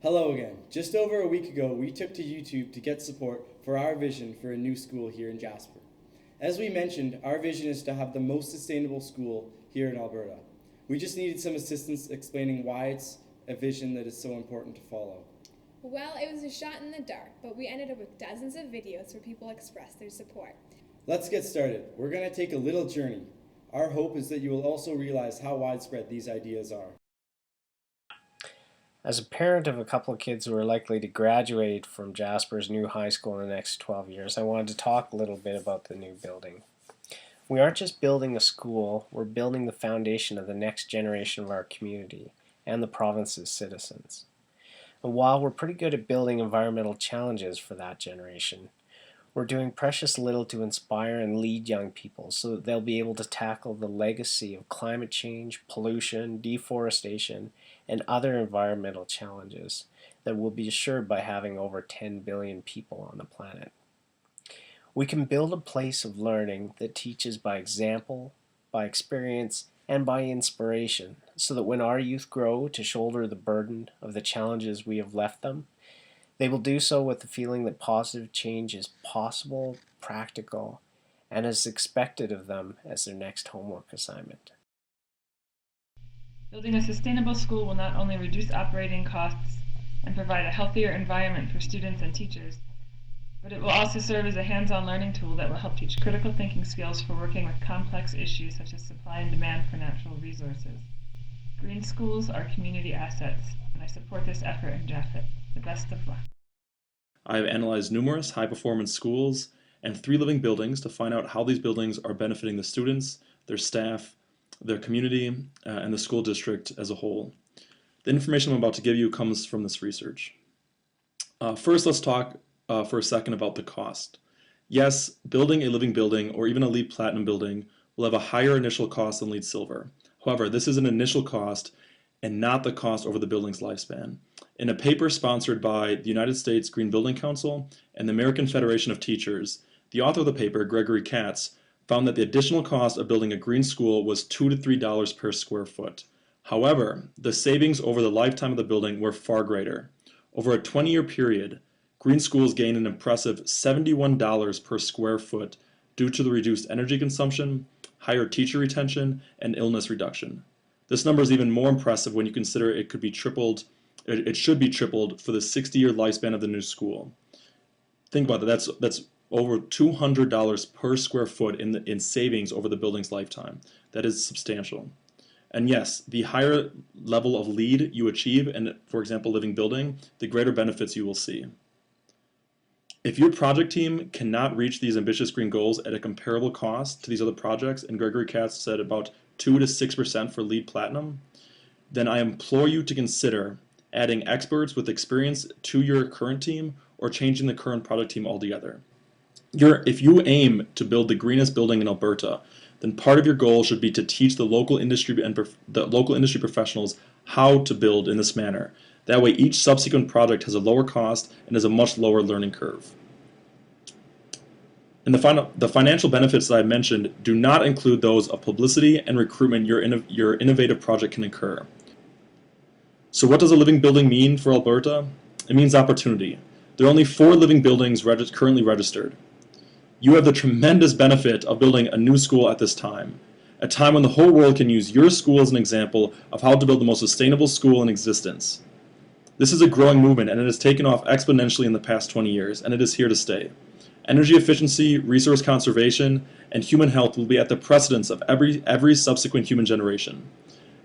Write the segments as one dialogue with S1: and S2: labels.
S1: Hello again. Just over a week ago, we took to YouTube to get support for our vision for a new school here in Jasper. As we mentioned, our vision is to have the most sustainable school here in Alberta. We just needed some assistance explaining why it's a vision that is so important to follow.
S2: Well, it was a shot in the dark, but we ended up with dozens of videos where people expressed their support.
S1: Let's get started. We're going to take a little journey. Our hope is that you will also realize how widespread these ideas are.
S3: As a parent of a couple of kids who are likely to graduate from Jasper's new high school in the next 12 years, I wanted to talk a little bit about the new building. We aren't just building a school, we're building the foundation of the next generation of our community and the province's citizens. And while we're pretty good at building environmental challenges for that generation, we're doing precious little to inspire and lead young people so that they'll be able to tackle the legacy of climate change, pollution, deforestation, and other environmental challenges that will be assured by having over 10 billion people on the planet. We can build a place of learning that teaches by example, by experience, and by inspiration, so that when our youth grow to shoulder the burden of the challenges we have left them, they will do so with the feeling that positive change is possible, practical, and as expected of them as their next homework assignment.
S4: Building a sustainable school will not only reduce operating costs and provide a healthier environment for students and teachers, but it will also serve as a hands-on learning tool that will help teach critical thinking skills for working with complex issues such as supply and demand for natural resources. Green schools are community assets, and I support this effort in Japhet. The best of luck.
S5: I have analyzed numerous high-performance schools and 3 living buildings to find out how these buildings are benefiting the students, their staff, their community, and the school district as a whole. The information I'm about to give you comes from this research. First, let's talk for a second about the cost. Yes, building a living building or even a LEED Platinum building will have a higher initial cost than LEED Silver. However, this is an initial cost and not the cost over the building's lifespan. In a paper sponsored by the United States Green Building Council and the American Federation of Teachers, the author of the paper, Gregory Katz, found that the additional cost of building a green school was $2 to $3 per square foot. However, the savings over the lifetime of the building were far greater. Over a 20-year period, green schools gained an impressive $71 per square foot due to the reduced energy consumption, higher teacher retention, and illness reduction. This number is even more impressive when you consider it should be tripled for the 60-year lifespan of the new school. Think about that. That's over $200 per square foot in savings over the building's lifetime. That is substantial. And yes, the higher level of LEED you achieve in, for example, living building, the greater benefits you will see. If your project team cannot reach these ambitious green goals at a comparable cost to these other projects, and Gregory Katz said about 2 to 6% for LEED Platinum, then I implore you to consider adding experts with experience to your current team or changing the current product team altogether. If you aim to build the greenest building in Alberta, then part of your goal should be to teach the local industry professionals how to build in this manner. That way each subsequent project has a lower cost and has a much lower learning curve. And the financial benefits that I mentioned do not include those of publicity and recruitment your innovative project can incur. So what does a living building mean for Alberta? It means opportunity. There are only 4 living buildings currently registered. You have the tremendous benefit of building a new school at this time, a time when the whole world can use your school as an example of how to build the most sustainable school in existence. This is a growing movement, and it has taken off exponentially in the past 20 years, and it is here to stay. Energy efficiency, resource conservation, and human health will be at the precedence of every subsequent human generation.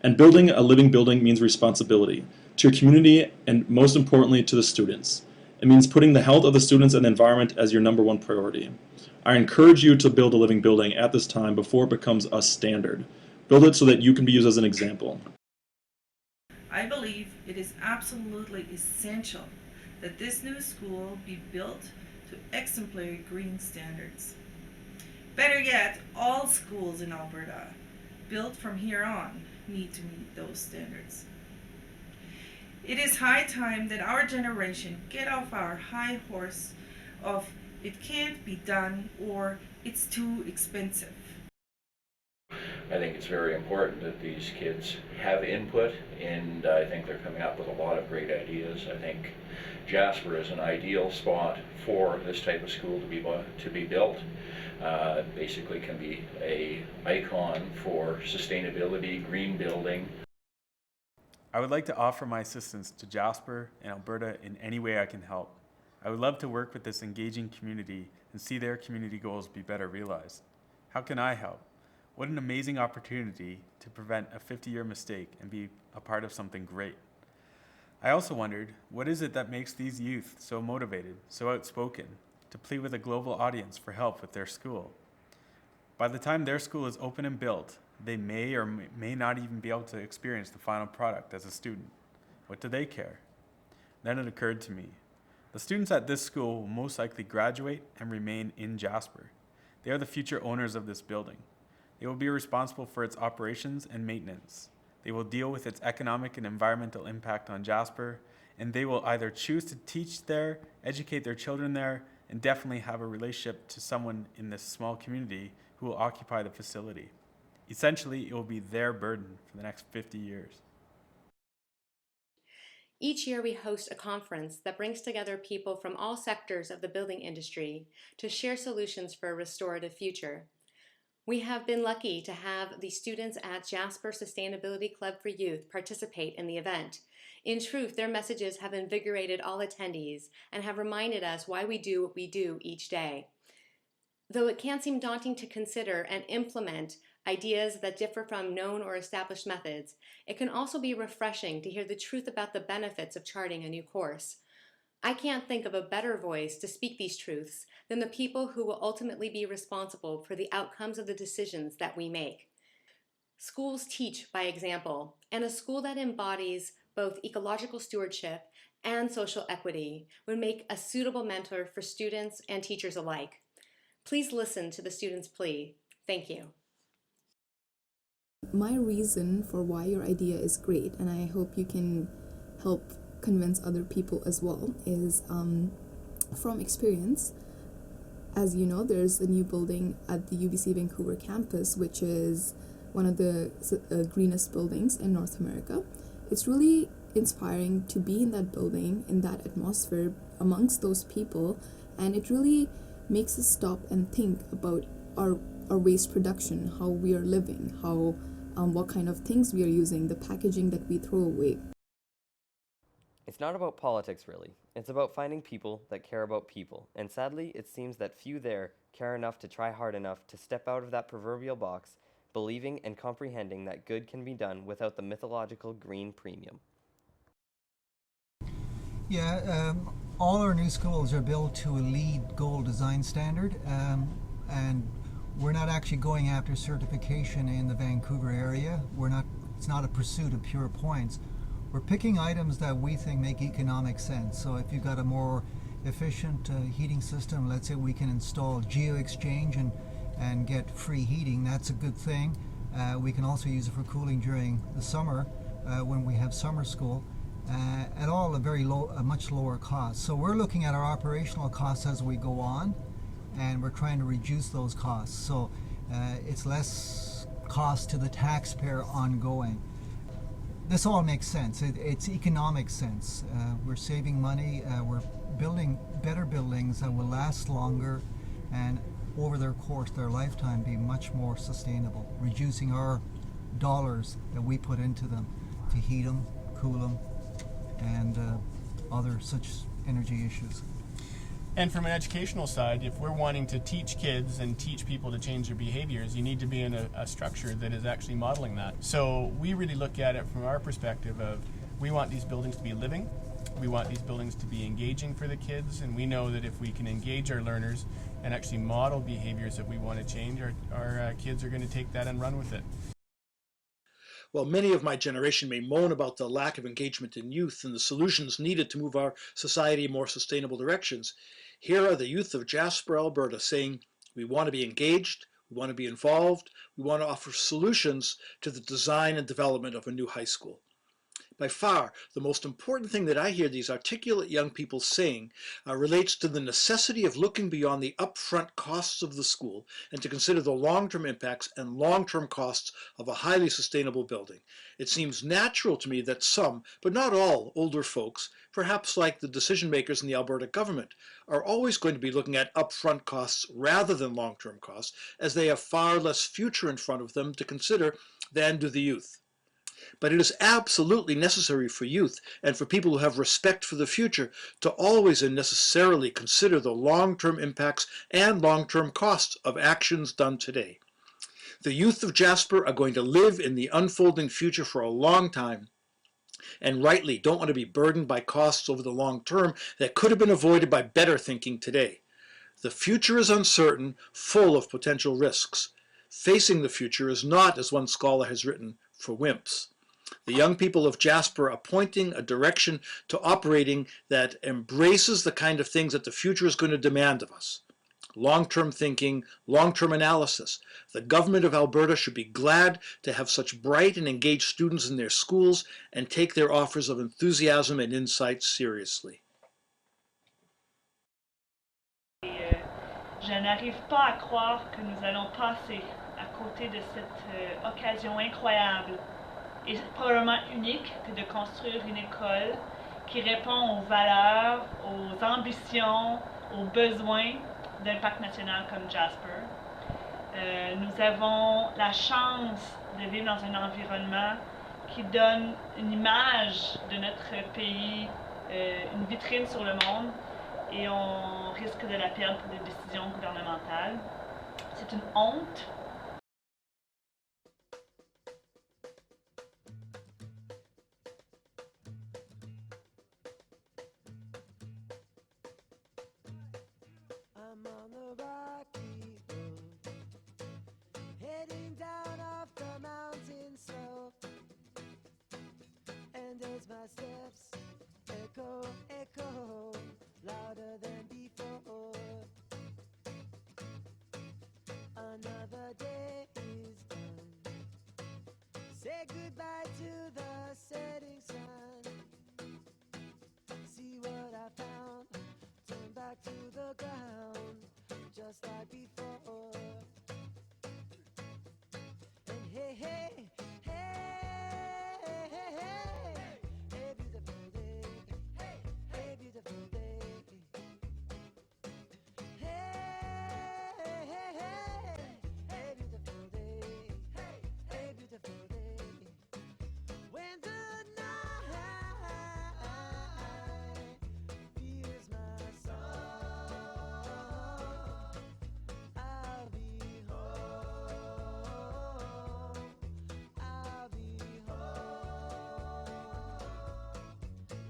S5: And building a living building means responsibility to your community and, most importantly, to the students. It means putting the health of the students and the environment as your #1 priority. I encourage you to build a living building at this time before it becomes a standard. Build it so that you can be used as an example.
S6: I believe it is absolutely essential that this new school be built to exemplary green standards. Better yet, all schools in Alberta, built from here on, need to meet those standards. It is high time that our generation get off our high horse of it can't be done or it's too expensive.
S7: I think it's very important that these kids have input, and I think they're coming up with a lot of great ideas. I think Jasper is an ideal spot for this type of school to be built. Basically can be an icon for sustainability, green building.
S8: I would like to offer my assistance to Jasper and Alberta in any way I can help. I would love to work with this engaging community and see their community goals be better realized. How can I help? What an amazing opportunity to prevent a 50-year mistake and be a part of something great. I also wondered, what is it that makes these youth so motivated, so outspoken, to plead with a global audience for help with their school? By the time their school is open and built, they may or may not even be able to experience the final product as a student. What do they care? Then it occurred to me. The students at this school will most likely graduate and remain in Jasper. They are the future owners of this building. They will be responsible for its operations and maintenance. They will deal with its economic and environmental impact on Jasper, and they will either choose to teach there, educate their children there, and definitely have a relationship to someone in this small community who will occupy the facility. Essentially, it will be their burden for the next 50 years.
S9: Each year we host a conference that brings together people from all sectors of the building industry to share solutions for a restorative future. We have been lucky to have the students at Jasper Sustainability Club for Youth participate in the event. In truth, their messages have invigorated all attendees and have reminded us why we do what we do each day. Though it can seem daunting to consider and implement ideas that differ from known or established methods, it can also be refreshing to hear the truth about the benefits of charting a new course. I can't think of a better voice to speak these truths than the people who will ultimately be responsible for the outcomes of the decisions that we make. Schools teach by example, and a school that embodies both ecological stewardship and social equity would make a suitable mentor for students and teachers alike. Please listen to the students' plea. Thank you.
S10: My reason for why your idea is great, and I hope you can help convince other people as well, is from experience. As you know, there's a new building at the UBC Vancouver campus, which is one of the greenest buildings in North America. It's really inspiring to be in that building, in that atmosphere, amongst those people, and it really makes us stop and think about our waste production, how we are living, how what kind of things we are using, the packaging that we throw away.
S11: It's not about politics, really. It's about finding people that care about people, and sadly, it seems that few there care enough to try hard enough to step out of that proverbial box, believing and comprehending that good can be done without the mythological green premium.
S12: Yeah, all our new schools are built to a LEED Gold design standard, and we're not actually going after certification in the Vancouver area. It's not a pursuit of pure points. We're picking items that we think make economic sense. So if you've got a more efficient heating system, let's say we can install geo-exchange and get free heating, that's a good thing. We can also use it for cooling during the summer when we have summer school. At all a much lower cost. So we're looking at our operational costs as we go on, and we're trying to reduce those costs. So it's less cost to the taxpayer ongoing. This all makes sense. It's economic sense. We're saving money. We're building better buildings that will last longer and over their course, their lifetime, be much more sustainable, reducing our dollars that we put into them to heat them, cool them, and other such energy issues.
S13: And from an educational side, if we're wanting to teach kids and teach people to change their behaviors, you need to be in a structure that is actually modeling that. So we really look at it from our perspective of, we want these buildings to be living, we want these buildings to be engaging for the kids, and we know that if we can engage our learners and actually model behaviors that we want to change, our kids are going to take that and run with it.
S14: While many of my generation may moan about the lack of engagement in youth and the solutions needed to move our society in more sustainable directions, here are the youth of Jasper, Alberta saying, we want to be engaged, we want to be involved, we want to offer solutions to the design and development of a new high school. By far, the most important thing that I hear these articulate young people saying relates to the necessity of looking beyond the upfront costs of the school and to consider the long-term impacts and long-term costs of a highly sustainable building. It seems natural to me that some, but not all, older folks, perhaps like the decision makers in the Alberta government, are always going to be looking at upfront costs rather than long-term costs, as they have far less future in front of them to consider than do the youth. But it is absolutely necessary for youth and for people who have respect for the future to always and necessarily consider the long-term impacts and long-term costs of actions done today. The youth of Jasper are going to live in the unfolding future for a long time, and rightly don't want to be burdened by costs over the long term that could have been avoided by better thinking today. The future is uncertain, full of potential risks. Facing the future is not, as one scholar has written, for wimps. The young people of Jasper are pointing a direction to operating that embraces the kind of things that the future is going to demand of us. Long-term thinking, long-term analysis. The government of Alberta should be glad to have such bright and engaged students in their schools and take their offers of enthusiasm and insight seriously.
S15: Je n'arrive pas à croire que nous allons passer à côté de cette occasion incroyable et probablement unique que de construire une école qui répond aux valeurs, aux ambitions, aux besoins d'un parc national comme Jasper. Nous avons la chance de vivre dans un environnement qui donne une image de notre pays, une vitrine sur le monde, et on risque de la perdre pour des décisions gouvernementales. C'est une honte.
S16: I'm on the rocky road, heading down off the mountain slope, and as my steps echo, echo, louder than before, another day is done. Say goodbye to the setting sun. See what I found, turn back to the ground, just like before. And hey, hey, hey, hey, hey, hey, hey, beautiful day, hey, hey, beautiful day. Hey, hey, hey, hey, beautiful day, hey, beautiful day. When the night feels my soul, I'll be home, I'll be home,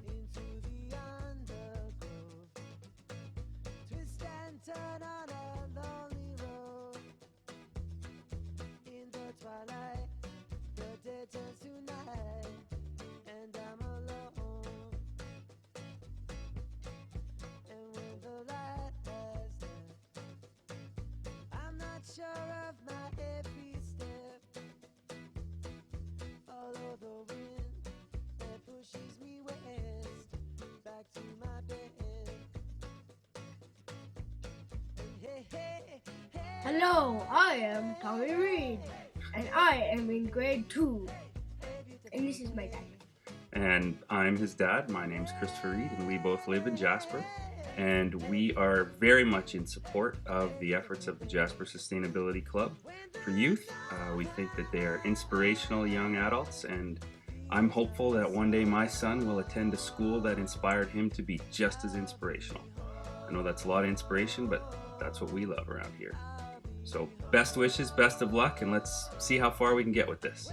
S16: into the undergrowth, twist and turn on a lonely road. In the twilight, the day turns to night, and I'm alone. And when the light has left, I'm not sure of my every step. Follow the wind that pushes me west, back to my bed. And hey, hey, hey.
S17: Hello, I am Tommy Reed, and I am in grade 2. And this is my dad.
S18: And I'm his dad. My name's Christopher Reed, and we both live in Jasper. And we are very much in support of the efforts of the Jasper Sustainability Club for youth. We think that they are inspirational young adults, and I'm hopeful that one day my son will attend a school that inspired him to be just as inspirational. I know that's a lot of inspiration, but that's what we love around here. So best wishes, best of luck, and let's see how far we can get with this.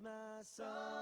S16: My soul.